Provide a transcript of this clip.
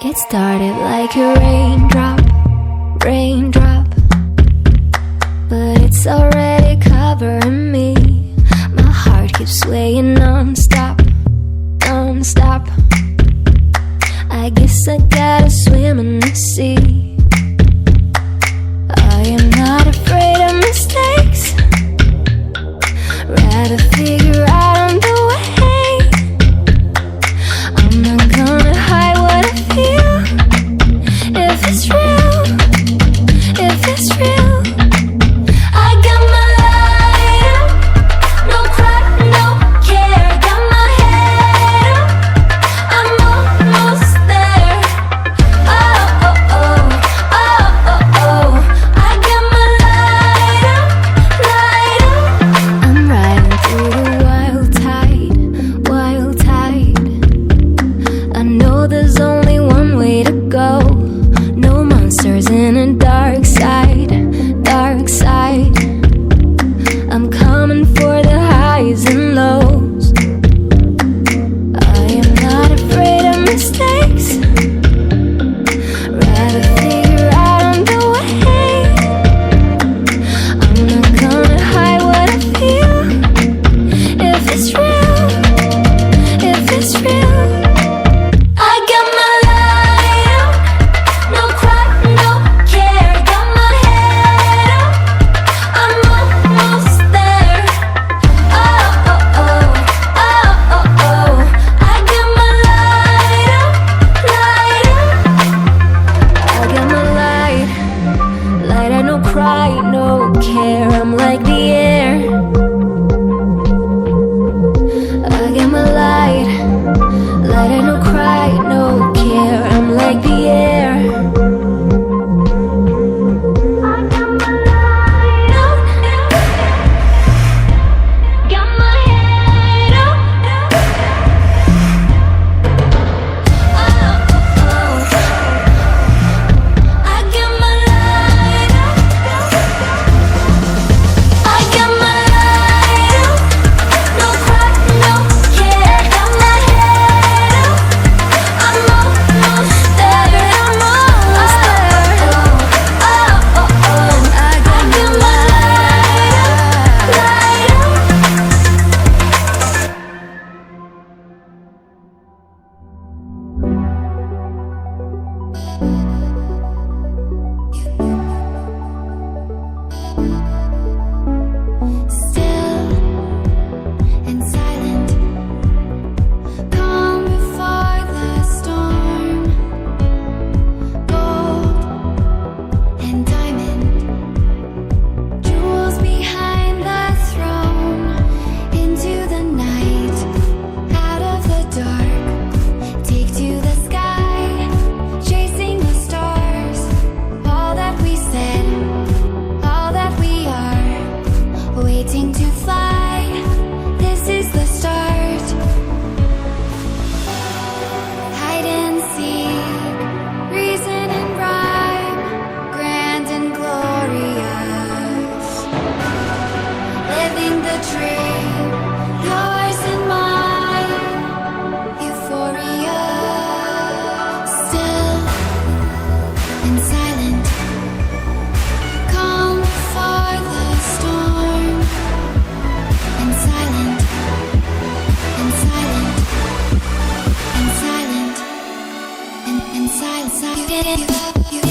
It started like a raindrop, raindrop, but it's already covering me. My heart keeps swaying non-stop, non-stop. I guess I gotta swim in the sea. I am not afraid of mistakes, rather figure out on the way. I'm not gonna hide what I feel. If it's real, if it's real, I got my light up, no cry, no care. Got my head up, I'm almost there. Oh, oh, oh, oh, oh, oh. I got my light up, light up. I'm riding through the wild tide, wild tide. I know there's only one way to go. No monsters in a dark side, dark side. I'm coming for the highs and lows. I am not afraid of mistakes, rather figure out on the way. I'm not gonna hide what I feel. If it's real, if it's real, I got my light up, no cry, no care. Got my head up, I'm almost there. Oh, oh, oh, oh, oh, oh. I got my light up, light up. I got my light, light. I no cry, no care. I'm like the air. I got my light, light. I no cry, no care. I'm like the air. I got my light up, got my head up. Oh, oh, oh. I got my light up. I got my light up, no cry, no care. Got my head up, I'm almost there. I'm almost there. Oh, oh, oh, oh. I got my light up, light up. Still and silent, calm before the storm. Gold and diamond, jewels behind the throne. Into the night, out of the dark, take to the sky, chasing the stars. All that we said, all that we are, waiting to fly. This is the start. Hide and seek, reason and rhyme, grand and glorious. Living the dream, yours and mine. Euphoria. Still and silent, calm before the storm. And silent, and silent, and silent, and silent. You did it, you